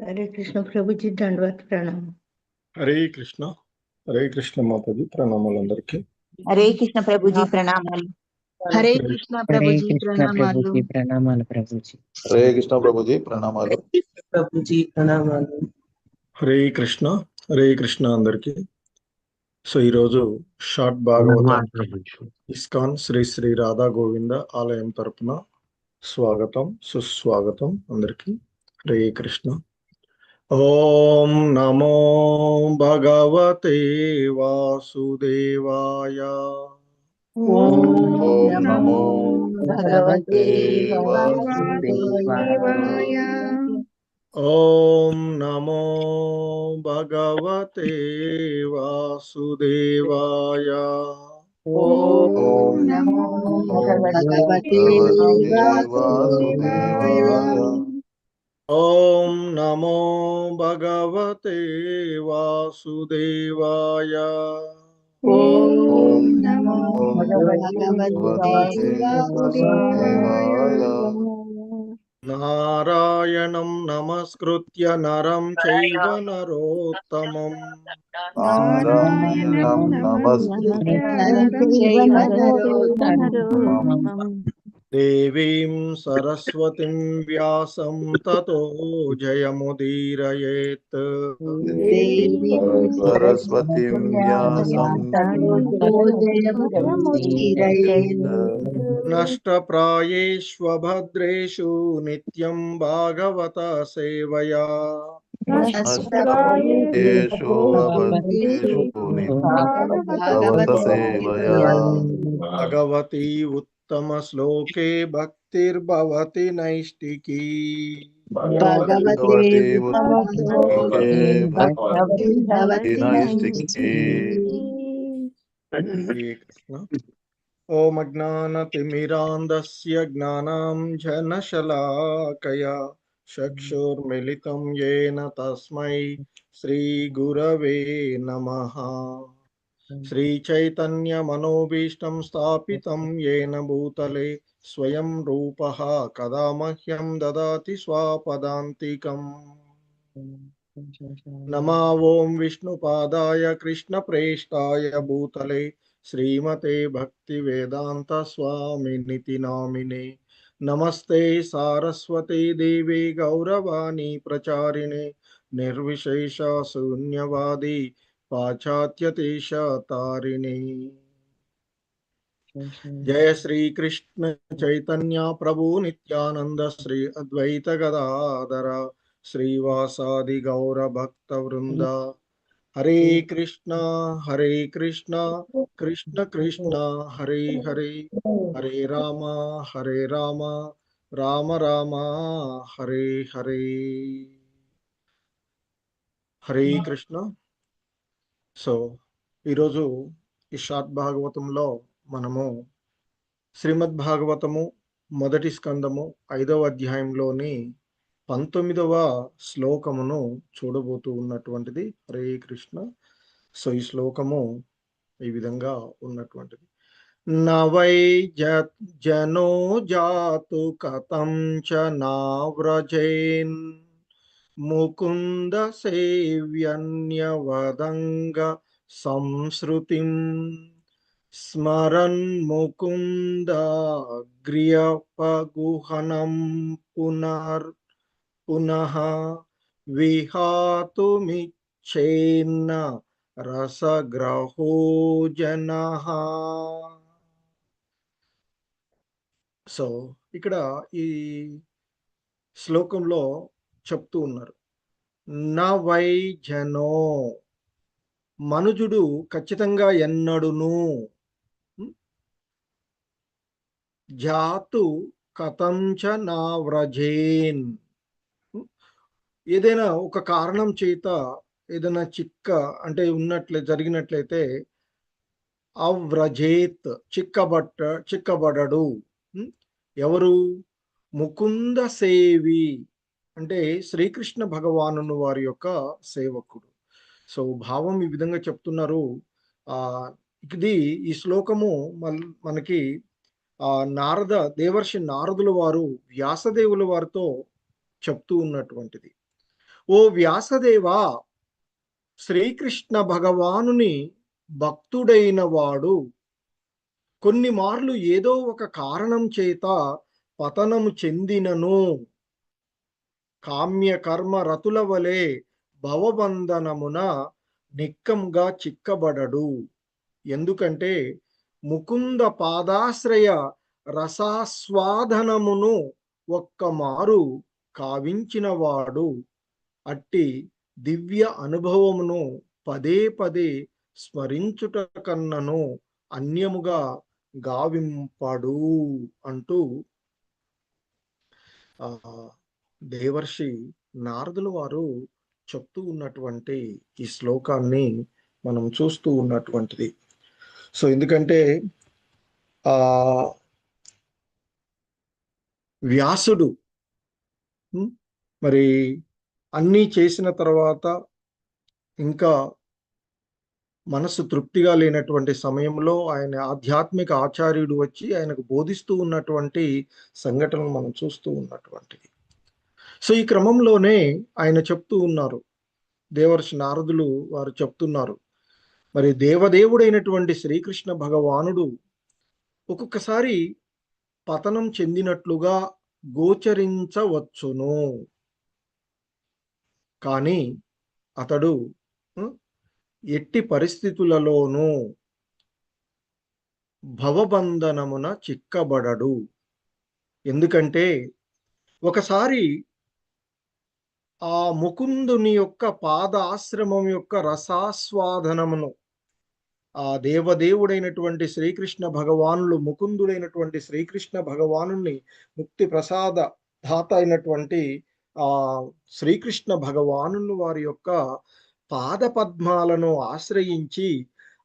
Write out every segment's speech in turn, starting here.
हरे कृष्ण प्रभु जी, दंडवत प्रणाम। హరే కృష్ణ మాతాజీ ప్రణామాలందరికీ. హరే కృష్ణ ప్రభుజీ ప్రణామాలు. హరే కృష్ణ ప్రభుజీ ప్రణామాలు. ప్రణామాలు ప్రభుజీ. హరే కృష్ణ ప్రభుజీ ప్రణామాలు. ప్రభుజీ ప్రణామాలు. హరే కృష్ణ అందరికీ. సో ఈరోజు షార్ట్ భాగవతం ఇస్కాన్ శ్రీ శ్రీ రాధా గోవింద ఆలయం తరపున స్వాగతం సుస్వాగతం అందరికీ. హరే కృష్ణ. ఓం నమో భగవతే వాసుదేవాయ. ఓం నమో భగవతే వాసుదేవాయ. ఓం నమో భగవతే వాసుదేవాయ. ఓం నమో భగవతే వాసుదేవాయ. ఓం నమో భగవతే వాసుదేవాయ. ఓం నమో భగవతే వాసుదేవాయ. నారాయణం నమస్కృత్య నరం చైవ నరోత్తమం నారాయణం నమస్కృత్య దేవీం సరస్వతిం వ్యాసం తతో జయముదీరయేత్. సరస్వతిం వ్యాసం నష్టప్రాయేష్వభద్రేషు నిత్యం భాగవత సేవయా. భగవతి ఉత్తమ శ్లోకే భక్తిర్భవతి నైష్టికీ. ఓం అజ్ఞానతిమిరాంధస్య జ్ఞానాంజనశలాకయా చక్షుర్మిలితం యేన తస్మై శ్రీగురవే నమః. శ్రీచైతన్యమనోభీష్టం స్థాపితం యేన భూతలే స్వయం రూపః కదా మహ్యం దదాతి స్వపదాంతికం. నమో ఓం విష్ణుపాదాయ కృష్ణప్రేష్టాయ భూతలే శ్రీమతే భక్తివేదాంత స్వామినితి నామినే. నమస్తే సారస్వతీ దేవి గౌరవాణి ప్రచారిణే నిర్విశేష శూన్యవాది పాశ్చాత్యదేశ తారిణి. జయ శ్రీ కృష్ణ చైతన్య ప్రభు నిత్యానంద శ్రీ అద్వైత గదాధర శ్రీవాసాది గౌర భక్త వృంద. హరే కృష్ణ కృష్ణ కృష్ణ హరే హరే, హరే రామ రామ రామ హరే హరే. హరే కృష్ణ. సో ఈరోజు ఈ షార్ట్ భాగవతంలో మనము శ్రీమద్ భాగవతము మొదటి స్కందము 5వ అధ్యాయంలోని 19వ శ్లోకమును చూడబోతూ ఉన్నటువంటిది. హరే కృష్ణ. సో ఈ శ్లోకము ఈ విధంగా ఉన్నటువంటిది. నవై జనో జాతు కథం చ నావ్రజేన్ ముకుంద సేవ్యన్యవదంగ సంస్ృతిం స్మరన్ ముకుందగ్ర్యపగుహనం పునః విహాతుమిచ్ఛేన్న రసగ్రహో జనః. సో ఇక్కడ ఈ శ్లోకంలో చెప్తూ ఉన్నారు, నా వై జనో, మనుజుడు ఖచ్చితంగా ఎన్నడును, జాతు కథంచ నా వ్రజేన్, ఏదైనా ఒక కారణం చేత ఏదైనా అంటే జరిగినట్లయితే అవ్రజేత్, చిక్కబడడు. ఎవరు? ముకుంద సేవి, అంటే శ్రీకృష్ణ భగవానుని వారి యొక్క సేవకుడు. సో భావం ఈ విధంగా చెప్తున్నారు. ఈ శ్లోకము మనకి దేవర్షి నారదుల వారు వ్యాసదేవుల వారితో చెప్తూ ఉన్నటువంటిది. ఓ వ్యాసదేవా, శ్రీకృష్ణ భగవానుని భక్తుడైన వాడు కొన్ని మార్లు ఏదో ఒక కారణం చేత పతనము చెందినను కామ్య కర్మ రతుల వలె భవబంధనమున నిక్కంగా చిక్కబడడు. ఎందుకంటే ముకుంద పాదాశ్రయ రసాస్వాదనమును ఒక్క మారు కావించిన వాడు అట్టి దివ్య అనుభవమును పదే పదే స్మరించుట కన్నను అన్యముగా గావింపడు అంటూ దేవర్షి నారదులు వారు చెప్తూ ఉన్నటువంటి ఈ శ్లోకాన్ని మనం చూస్తూ ఉన్నటువంటిది. సో ఎందుకంటే వ్యాసుడు మరి అన్నీ చేసిన తర్వాత ఇంకా మనసు తృప్తిగా లేనటువంటి సమయంలో ఆయన ఆధ్యాత్మిక ఆచార్యుడు వచ్చి ఆయనకు బోధిస్తూ ఉన్నటువంటి సంఘటనలు మనం చూస్తూ ఉన్నటువంటిది. సో ఈ క్రమంలోనే ఆయన చెప్తూ ఉన్నారు, దేవర్షి నారదులు వారు చెప్తున్నారు, మరి దేవదేవుడైనటువంటి శ్రీకృష్ణ భగవానుడు ఒక్కొక్కసారి పతనం చెందినట్లుగా గోచరించవచ్చును, కానీ అతడు ఎట్టి పరిస్థితులలోనూ భవబంధనమున చిక్కబడడు. ఎందుకంటే ఒకసారి ఆ ముకుందుని యొక్క పాదాశ్రమం యొక్క రసాస్వాదనమును, ఆ దేవదేవుడైనటువంటి శ్రీకృష్ణ భగవానులు ముకుందుడైనటువంటి శ్రీకృష్ణ భగవానుని ముక్తి ప్రసాద ధాత అయినటువంటి ఆ శ్రీకృష్ణ భగవాను వారి యొక్క పాదపద్మాలను ఆశ్రయించి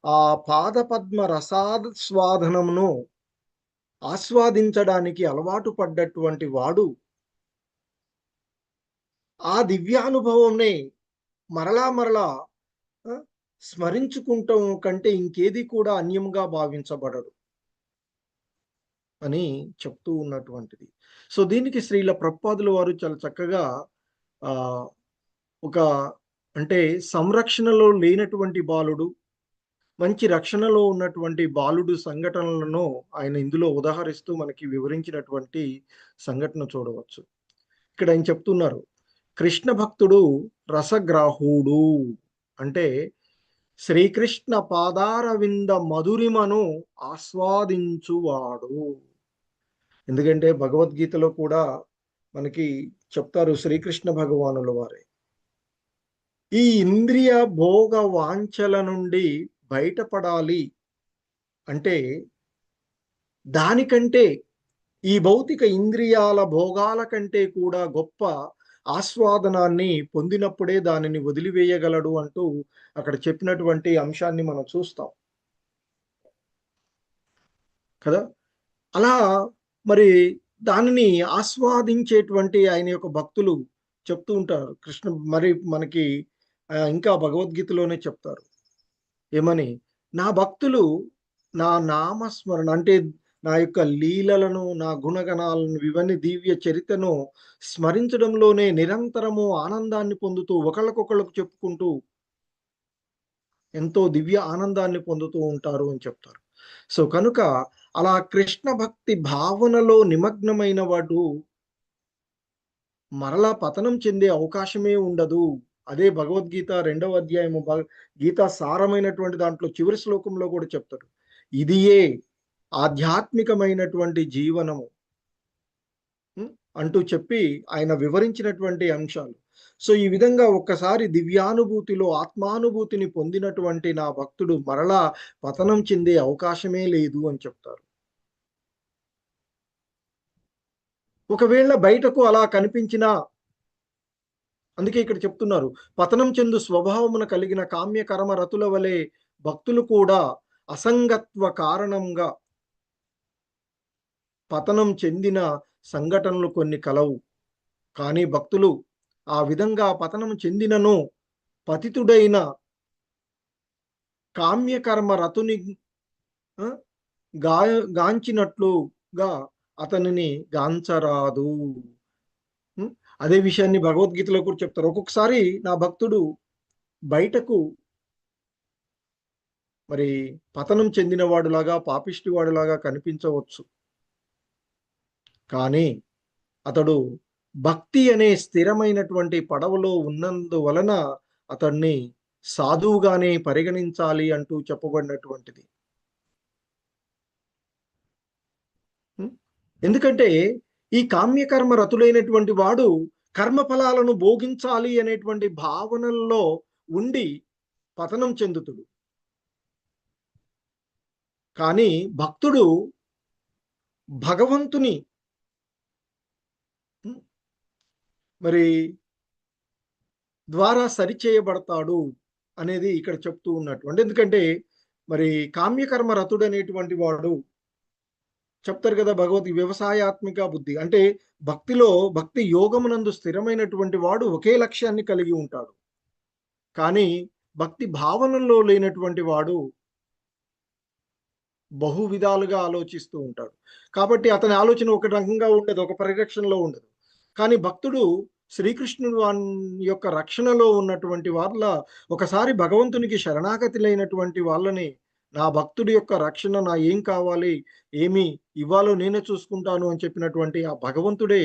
ఆ పాదపద్మ రసాస్వాదనమును ఆస్వాదించడానికి అలవాటు పడ్డటువంటి వాడు ఆ దివ్యానుభవంని మరలా మరలా స్మరించుకుంటాం కంటే ఇంకేది కూడా అన్యంగా భావించబడడు అని చెప్తూ ఉన్నటువంటిది. సో దీనికి శ్రీల ప్రభుపాదుల వారు చాలా చక్కగా ఒక అంటే సంరక్షణలో లేనటువంటి బాలుడు, మంచి రక్షణలో ఉన్నటువంటి బాలుడు సంఘటనలను ఆయన ఇందులో ఉదాహరిస్తూ మనకి వివరించినటువంటి సంఘటన చూడవచ్చు. ఇక్కడ ఆయన చెప్తున్నారు, కృష్ణ భక్తుడు రసగ్రాహుడు అంటే శ్రీకృష్ణ పాదారవింద మధురిమను ఆస్వాదించువాడు. ఎందుకంటే భగవద్గీతలో కూడా మనకి చెప్తారు శ్రీకృష్ణ భగవానుల వారే, ఈ ఇంద్రియ భోగ వాంఛల నుండి బయటపడాలి అంటే దానికంటే ఈ భౌతిక ఇంద్రియాల భోగాల కంటే కూడా గొప్ప ఆస్వాదనాన్ని పొందినప్పుడే దానిని వదిలివేయగలడు అంటూ అక్కడ చెప్పినటువంటి అంశాన్ని మనం చూస్తాం కదా. అలా మరి దానిని ఆస్వాదించేటువంటి ఆయన యొక్క భక్తులు చెప్తూ ఉంటారు. కృష్ణ మరి మనకి ఇంకా భగవద్గీతలోనే చెప్తారు ఏమని, నా భక్తులు నా నామస్మరణ అంటే నా యొక్క లీలలను, నా గుణగణాలను, ఇవన్నీ దివ్య చరిత్రను స్మరించడంలోనే నిరంతరము ఆనందాన్ని పొందుతూ ఒకళ్ళకొకళ్ళకు చెప్పుకుంటూ ఎంతో దివ్య ఆనందాన్ని పొందుతూ ఉంటారు అని చెప్తారు. సో కనుక అలా కృష్ణ భక్తి భావనలో నిమగ్నమైన వాడు మరలా పతనం చెందే అవకాశమే ఉండదు. అదే భగవద్గీత 2వ అధ్యాయము గీతా సారమైనటువంటి దాంట్లో చివరి శ్లోకంలో కూడా చెప్తాడు, ఇదియే ఆధ్యాత్మికమైనటువంటి జీవనము అంటూ చెప్పి ఆయన వివరించినటువంటి అంశాలు. సో ఈ విధంగా ఒక్కసారి దివ్యానుభూతిలో ఆత్మానుభూతిని పొందినటువంటి నా భక్తుడు మరలా పతనం చెందే అవకాశమే లేదు అని చెప్తారు. ఒకవేళ బయటకు అలా కనిపించినా, అందుకే ఇక్కడ చెప్తున్నారు, పతనం చెందు స్వభావమున కలిగిన కామ్య కర్మ రతుల వలె భక్తులు కూడా అసంగత్వ కారణంగా పతనం చెందిన సంఘటనలు కొన్ని కలవు. కానీ భక్తులు ఆ విధంగా పతనం చెందినను పతితుడైన కామ్యకర్మ రతుని గాంచినట్లుగా అతనిని గాంచరాదు. అదే విషయాన్ని భగవద్గీతలో కూడా చెప్తారు. ఒక్కొక్కసారి నా భక్తుడు బయటకు మరి పతనం చెందిన వాడులాగా, పాపిష్టి వాడులాగా కనిపించవచ్చు, కానీ అతడు భక్తి అనే స్థిరమైనటువంటి పడవలో ఉన్నందువలన అతన్ని సాధువుగానే పరిగణించాలి అంటూ చెప్పబడినటువంటిది. ఎందుకంటే ఈ కామ్యకర్మ రతులైనటువంటి వాడు కర్మఫలాలను భోగించాలి అనేటువంటి భావనల్లో ఉండి పతనం చెందుతుడు. కానీ భక్తుడు భగవంతుని మరి ద్వారా సరిచేయబడతాడు అనేది ఇక్కడ చెప్తూ ఉన్నటువంటి. ఎందుకంటే మరి కామ్యకర్మ రతుడు అనేటువంటి వాడు చెప్తారు కదా భగవద్గీత, వ్యవసాయాత్మిక బుద్ధి అంటే భక్తి యోగమునందు స్థిరమైనటువంటి వాడు ఒకే లక్ష్యాన్ని కలిగి ఉంటాడు. కానీ భక్తి భావనలో లేనటువంటి వాడు బహు విధాలుగా ఆలోచిస్తూ ఉంటాడు. కాబట్టి అతని ఆలోచన ఒక రకంగా ఉండదు, ఒక పరిరక్షణలో ఉండదు. కానీ భక్తుడు శ్రీకృష్ణుడు యొక్క రక్షణలో ఉన్నటువంటి వాళ్ళ ఒకసారి భగవంతునికి శరణాగతులైనటువంటి వాళ్ళని, నా భక్తుడి యొక్క రక్షణ, నా ఏం కావాలి, ఏమి ఇవ్వాలో నేనే చూసుకుంటాను అని చెప్పినటువంటి ఆ భగవంతుడే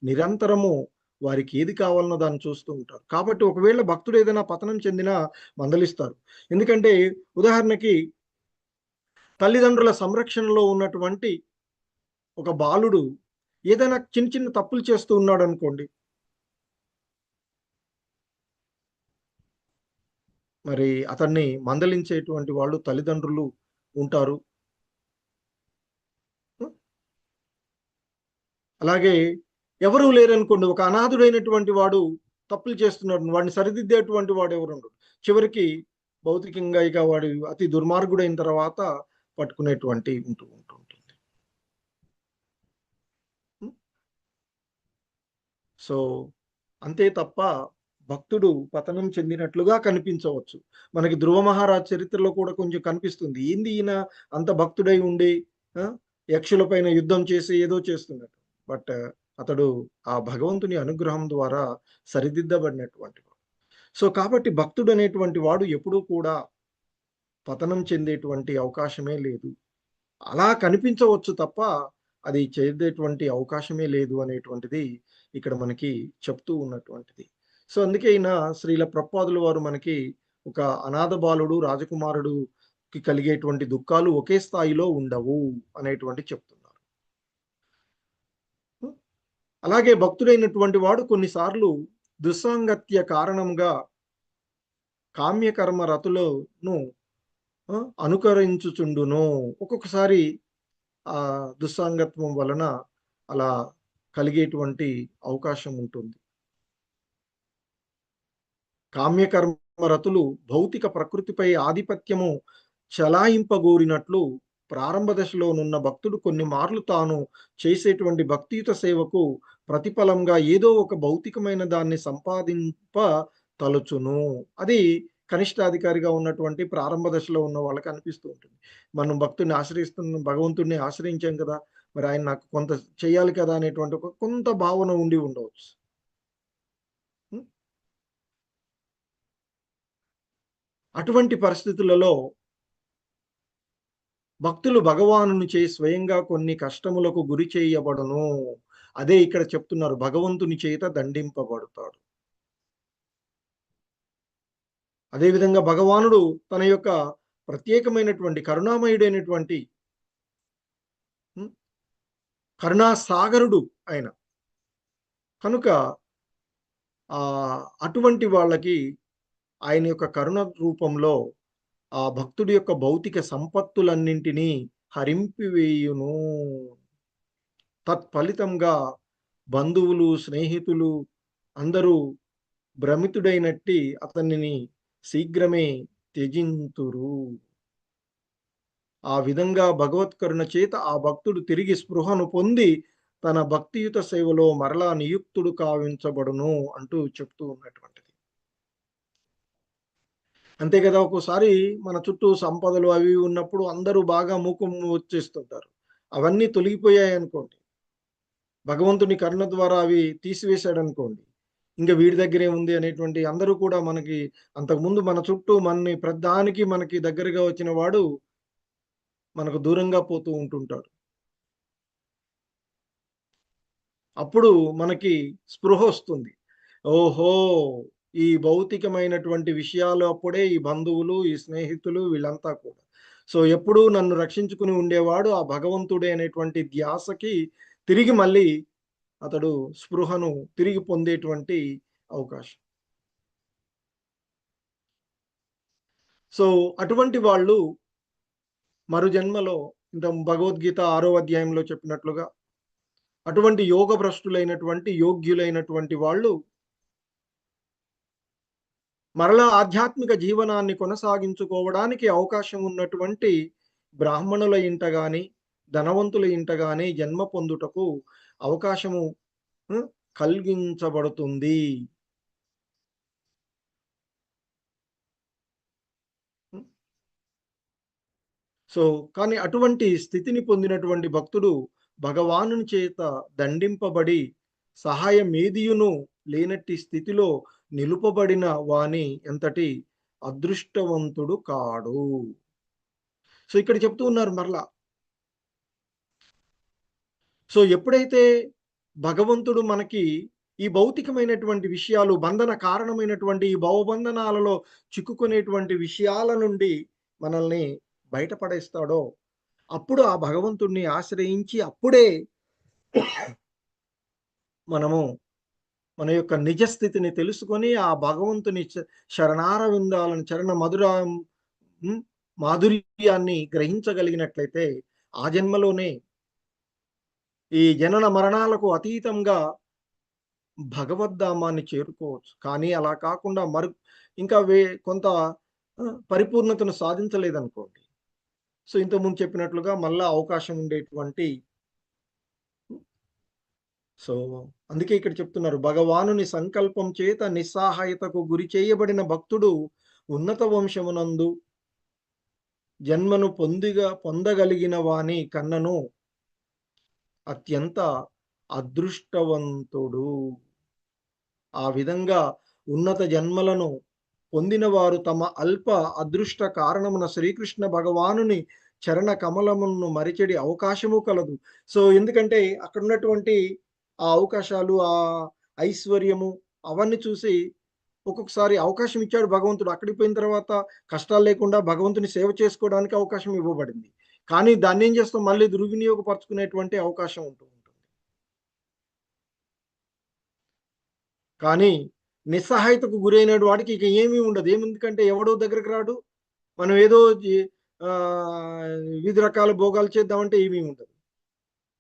నిరంతరము వారికి ఏది కావాలన్నో దాన్ని చూస్తూ ఉంటారు. కాబట్టి ఒకవేళ భక్తుడు ఏదైనా పతనం చెందినా మందలిస్తారు. ఎందుకంటే ఉదాహరణకి తల్లిదండ్రుల సంరక్షణలో ఉన్నటువంటి ఒక బాలుడు ఏదైనా చిన్న చిన్న తప్పులు చేస్తూ ఉన్నాడు అనుకోండి, మరి అతన్ని మందలించేటువంటి వాళ్ళు తల్లిదండ్రులు ఉంటారు. అలాగే ఎవరు లేరనుకోండి, ఒక అనాథుడైనటువంటి వాడు తప్పులు చేస్తున్నాడు, వాడిని సరిదిద్దేటువంటి వాడు ఎవరు ఉండడు. చివరికి భౌతికంగా ఇక వాడు అతి దుర్మార్గుడైన తర్వాత పట్టుకునేటువంటి ఉంటుంది. సో అంతే తప్ప భక్తుడు పతనం చెందినట్లుగా కనిపించవచ్చు. మనకి ధ్రువ మహారాజ్ చరిత్రలో కూడా కొంచెం కనిపిస్తుంది. ఏంది ఈయన అంత భక్తుడై ఉండి యక్షుల పైన యుద్ధం చేసి ఏదో చేస్తున్నాడు. బట్ అతడు ఆ భగవంతుని అనుగ్రహం ద్వారా సరిదిద్దబడినటువంటి వాడు. సో కాబట్టి భక్తుడు అనేటువంటి వాడు ఎప్పుడూ కూడా పతనం చెందేటువంటి అవకాశమే లేదు. అలా కనిపించవచ్చు తప్ప అది చేసేటువంటి అవకాశమే లేదు అనేటువంటిది ఇక్కడ మనకి చెప్తూ ఉన్నటువంటిది. సో అందుకే ఈయన శ్రీల ప్రభుపాదుల వారు మనకి ఒక అనాథ బాలుడు, రాజకుమారుడుకి కలిగేటువంటి దుఃఖాలు ఒకే స్థాయిలో ఉండవు అనేటువంటి చెప్తున్నారు. అలాగే భక్తుడైనటువంటి వాడు కొన్నిసార్లు దుస్సాంగత్య కారణంగా కామ్యకర్మ రతులను అనుకరించుచుండును. ఒక్కొక్కసారి ఆ దుస్సాంగత్వం వలన అలా కలిగేటువంటి అవకాశం ఉంటుంది. కామ్యకర్మ రతులు భౌతిక ప్రకృతిపై ఆధిపత్యము చలాయింపగోరినట్లు ప్రారంభ దశలోనున్న భక్తుడు కొన్ని మార్లు తాను చేసేటువంటి భక్తియుత సేవకు ప్రతిఫలంగా ఏదో ఒక భౌతికమైన దాన్ని సంపాదింప తలుచును. అది కనిష్టాధికారిగా ఉన్నటువంటి ప్రారంభ దశలో ఉన్న వాళ్ళకి అనిపిస్తూ ఉంటుంది. మనం భక్తుడిని భగవంతుడిని ఆశ్రయించాం కదా, మరి ఆయన నాకు కొంత చేయాలి కదా అనేటువంటి ఒక కొంత భావన ఉండి ఉండవచ్చు. అటువంటి పరిస్థితులలో భక్తులు భగవానుని చే స్వయంగా కొన్ని కష్టములకు గురి చేయబడును. అదే ఇక్కడ చెప్తున్నారు, భగవంతుని చేత దండింపబడతాడు. అదేవిధంగా భగవానుడు తన యొక్క ప్రత్యేకమైనటువంటి కరుణామయుడైనటువంటి కరుణాసాగరుడు ఆయన కనుక అటువంటి వాళ్ళకి ఆయన యొక్క కరుణ రూపంలో ఆ భక్తుడి యొక్క భౌతిక సంపత్తులన్నింటినీ హరింపివేయును. తత్ఫలితంగా బంధువులు, స్నేహితులు అందరూ భ్రమితుడైనట్టి అతనిని శీఘ్రమే త్యజింతురు. ఆ విధంగా భగవత్కరుణ చేత ఆ భక్తుడు తిరిగి స్పృహను పొంది తన భక్తియుత సేవలో మరలా నియుక్తుడు కావించబడును అంటూ చెప్తూ ఉన్నటువంటిది. అంతే కదా, ఒక్కోసారి మన చుట్టూ సంపదలు అవి ఉన్నప్పుడు అందరూ బాగా మూకం వచ్చేస్తుంటారు. అవన్నీ తొలగిపోయాయి అనుకోండి, భగవంతుని కరుణ ద్వారా అవి తీసివేశాడు అనుకోండి, ఇంకా వీడి దగ్గరే ఉంది అనేటువంటి అందరూ కూడా మనకి అంతకుముందు మన చుట్టూ మనని ప్రధానికి మనకి దగ్గరగా వచ్చిన వాడు మనకు దూరంగా పోతూ ఉంటుంటాడు. అప్పుడు మనకి స్పృహ వస్తుంది. ఓహో, ఈ భౌతికమైనటువంటి విషయాలు అప్పుడే ఈ బంధువులు, ఈ స్నేహితులు వీళ్ళంతా కూడా. సో ఎప్పుడూ నన్ను రక్షించుకుని ఉండేవాడు ఆ భగవంతుడే అనేటువంటి ధ్యాసకి తిరిగి మళ్ళీ అతడు స్పృహను తిరిగి పొందేటువంటి అవకాశం. సో అటువంటి వాళ్ళు మరు జన్మలో ఇంత భగవద్గీత 6వ అధ్యాయంలో చెప్పినట్లుగా అటువంటి యోగ భ్రష్టులైనటువంటి యోగ్యులైనటువంటి వాళ్ళు మరలా ఆధ్యాత్మిక జీవనాన్ని కొనసాగించుకోవడానికి అవకాశం ఉన్నటువంటి బ్రాహ్మణుల ఇంట గాని, ధనవంతుల ఇంట గాని జన్మ పొందుటకు అవకాశము కలిగించబడుతుంది. సో కానీ అటువంటి స్థితిని పొందినటువంటి భక్తుడు భగవానుని చేత దండింపబడి సహాయం ఏదియును లేనట్టి స్థితిలో నిలుపబడిన వాని ఎంతటి అదృష్టవంతుడు కాడు. సో ఇక్కడ చెప్తూ ఉన్నారు మరలా. సో ఎప్పుడైతే భగవంతుడు మనకి ఈ భౌతికమైనటువంటి విషయాలు, బంధన కారణమైనటువంటి ఈ భవబంధనాలలో చిక్కుకునేటువంటి విషయాల నుండి మనల్ని బయటపడేస్తాడో అప్పుడు ఆ భగవంతుడిని ఆశ్రయించి అప్పుడే మనము మన యొక్క నిజస్థితిని తెలుసుకొని ఆ భగవంతుని శరణారవిందాలను చరణ మాధుర్యాన్ని గ్రహించగలిగినట్లయితే ఆ జన్మలోనే ఈ జనన మరణాలకు అతీతంగా భగవద్ధామాన్ని చేరుకోవచ్చు. కానీ అలా కాకుండా ఇంకా కొంత పరిపూర్ణతను సాధించలేదనుకోండి, సో ఇంతకుముందు చెప్పినట్లుగా మళ్ళా అవకాశం ఉండేటువంటి. సో అందుకే ఇక్కడ చెప్తున్నారు, భగవానుని సంకల్పం చేత నిస్సహాయతకు గురి చేయబడిన భక్తుడు ఉన్నత వంశమునందు జన్మను పొందగలిగిన వాని కన్నను అత్యంత అదృష్టవంతుడు. ఆ విధంగా ఉన్నత జన్మలను పొందిన వారు తమ అల్ప అదృష్ట కారణమున శ్రీకృష్ణ భగవానుని చరణ కమలమును మరిచెడి అవకాశము కలదు. సో ఎందుకంటే అక్కడ ఉన్నటువంటి ఆ అవకాశాలు, ఆ ఐశ్వర్యము అవన్నీ చూసి ఒక్కొక్కసారి అవకాశం ఇచ్చాడు భగవంతుడు. అక్కడికి పోయిన తర్వాత కష్టాలు లేకుండా భగవంతుని సేవ చేసుకోవడానికి అవకాశం ఇవ్వబడింది. కానీ దాన్ని ఏం చేస్తాం, మళ్ళీ దుర్వినియోగపరచుకునేటువంటి అవకాశం ఉంటుంది. కానీ నిస్సహాయతకు గురైన వాడికి ఇక ఏమీ ఉండదు. ఎందుకంటే ఎవడో దగ్గరకు రాడు, మనం ఏదో వివిధ రకాల భోగాలు చేద్దామంటే ఏమీ ఉండదు.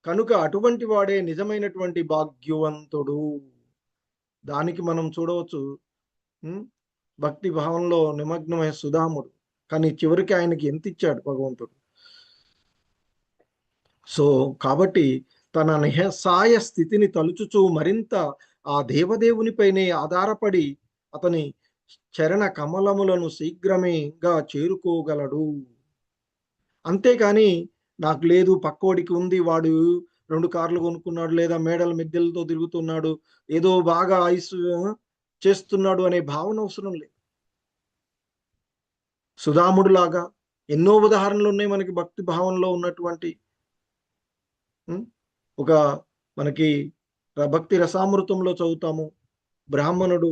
కనుక అటువంటి వాడే నిజమైనటువంటి భాగ్యవంతుడు. దానికి మనం చూడవచ్చు, భక్తి భావంలో నిమగ్నమైన సుధాముడు, కానీ చివరికి ఆయనకి ఎంత ఇచ్చాడు భగవంతుడు. సో కాబట్టి తన నిస్సహాయ స్థితిని తలుచుచూ మరింత ఆ దేవదేవునిపైనే ఆధారపడి అతని చరణ కమలములను శీఘ్రమేగా చేరుకోగలడు. అంతేకాని నాకు లేదు, పక్కోడికి ఉంది, వాడు 2 కార్లు కొనుక్కున్నాడు, లేదా మేడల మిద్దెలతో తిరుగుతున్నాడు, ఏదో బాగా ఐస్ చేస్తున్నాడు అనే భావన అవసరం లేదు. సుధాముడు లాగా ఎన్నో ఉదాహరణలు ఉన్నాయి మనకి భక్తి భావంలో ఉన్నటువంటి. ఒక మనకి భక్తి రసామృతంలో చదువుతాము, బ్రాహ్మణుడు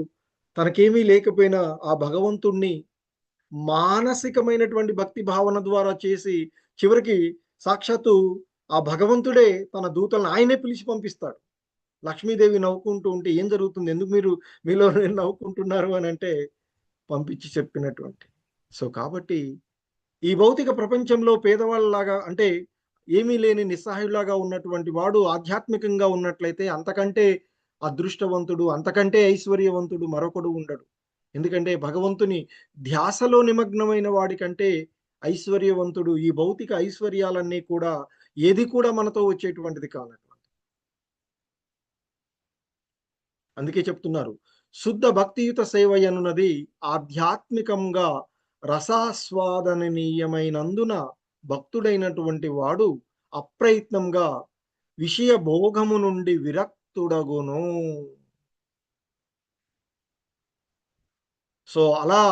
తనకేమీ లేకపోయినా ఆ భగవంతుణ్ణి మానసికమైనటువంటి భక్తి భావన ద్వారా చేసి చివరికి సాక్షాత్తు ఆ భగవంతుడే తన దూతలను ఆయనే పిలిచి పంపిస్తాడు. లక్ష్మీదేవి నవ్వుకుంటూ ఉంటే ఏం జరుగుతుంది, ఎందుకు మీరు మీలో నవ్వుకుంటున్నారు అని అంటే పంపించి చెప్పినటువంటి. సో కాబట్టి ఈ భౌతిక ప్రపంచంలో పేదవాళ్ళలాగా, అంటే ఏమీ లేని నిస్సహాయులాగా ఉన్నటువంటి వాడు ఆధ్యాత్మికంగా ఉన్నట్లయితే అంతకంటే అదృష్టవంతుడు, అంతకంటే ఐశ్వర్యవంతుడు మరొకడు ఉండడు. ఎందుకంటే భగవంతుని ధ్యాసలో నిమగ్నమైన వాడికంటే ఐశ్వర్యవంతుడు ఈ భౌతిక ఐశ్వర్యాలన్నీ కూడా ఏది కూడా మనతో వచ్చేటువంటిది కానటువంటి. అందుకే చెప్తున్నారు, శుద్ధ భక్తియుత సేవ అనున్నది ఆధ్యాత్మికంగా రసాస్వాదనీయమైనందున భక్తుడైనటువంటి వాడు అప్రయత్నంగా విషయ భోగము నుండి విరక్తుడగును. సో అలా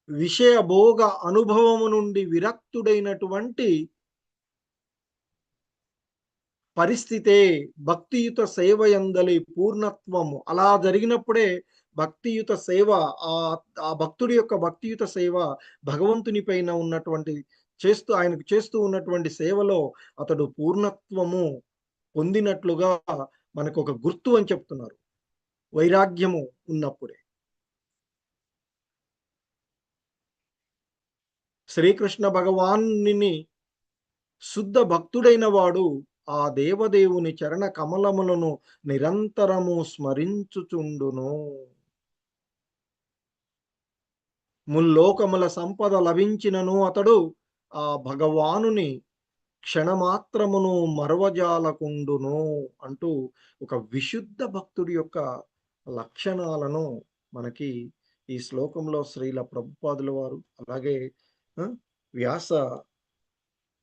విషయ భోగ అనుభవము నుండి విరక్తుడైనటువంటి పరిస్థితే భక్తియుత సేవ యందలి పూర్ణత్వము. అలా జరిగినప్పుడే భక్తియుత సేవ, ఆ భక్తుడి యొక్క భక్తియుత సేవ భగవంతుని పైన ఉన్నటువంటి ఆయనకు చేస్తూ ఉన్నటువంటి సేవలో అతడు పూర్ణత్వము పొందినట్లుగా మనకు ఒక గుర్తు అని చెప్తున్నారు. వైరాగ్యము ఉన్నప్పుడే. శ్రీకృష్ణ భగవానుని శుద్ధ భక్తుడైన వాడు ఆ దేవదేవుని చరణ కమలములను నిరంతరము స్మరించుచుండును. ముల్లోకముల సంపద లభించినను అతడు ఆ భగవానుని క్షణమాత్రమును మరవజాలకుండును అంటూ ఒక విశుద్ధ భక్తుడి యొక్క లక్షణాలను మనకి ఈ శ్లోకంలో శ్రీల ప్రభుపాదుల వారు, అలాగే వ్యాస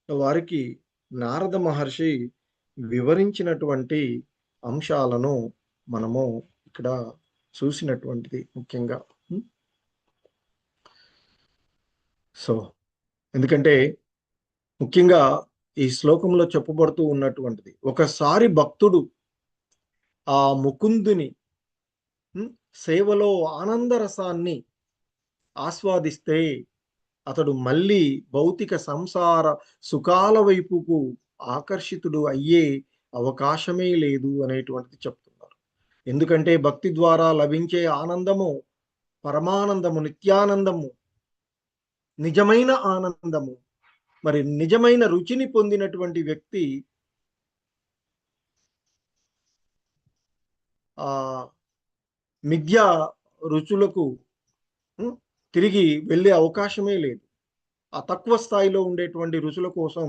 వారికి నారద మహర్షి వివరించినటువంటి అంశాలను మనము ఇక్కడ చూసినటువంటిది ముఖ్యంగా. సో ఎందుకంటే ముఖ్యంగా ఈ శ్లోకంలో చెప్పబడుతూ ఉన్నటువంటిది, ఒకసారి భక్తుడు ఆ ముకుందుని సేవలో ఆనందరసాన్ని ఆస్వాదిస్తే అతడు మళ్ళీ భౌతిక సంసార సుఖాల వైపుకు ఆకర్షితుడు అయ్యే అవకాశమే లేదు అనేటువంటిది చెప్తున్నారు. ఎందుకంటే భక్తి ద్వారా లభించే ఆనందము పరమానందము, నిత్యానందము, నిజమైన ఆనందము. మరి నిజమైన రుచిని పొందినటువంటి వ్యక్తి ఆ మిథ్యా రుచులకు తిరిగి వెళ్ళే అవకాశమే లేదు. ఆ తక్కువ స్థాయిలో ఉండేటువంటి రుచుల కోసం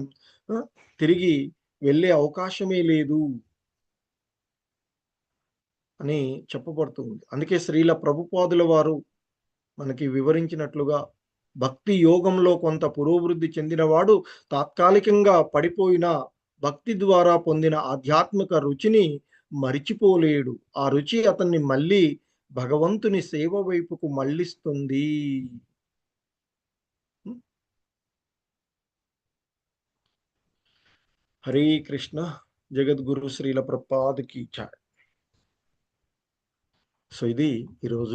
తిరిగి వెళ్ళే అవకాశమే లేదు అని చెప్పబడుతుంది. అందుకే శ్రీల ప్రభుపాదుల వారు మనకి వివరించినట్లుగా భక్తి యోగంలో కొంత పురోభివృద్ధి చెందినవాడు తాత్కాలికంగా పడిపోయిన భక్తి ద్వారా పొందిన ఆధ్యాత్మిక రుచిని మరిచిపోలేడు. ఆ రుచి అతన్ని మళ్ళీ భగవంతుని సేవ వైపుకు మళ్ళిస్తుంది. హరే కృష్ణ. జగద్గురు శ్రీల ప్రభుపాదుకి జై. సో ఇది ఈరోజు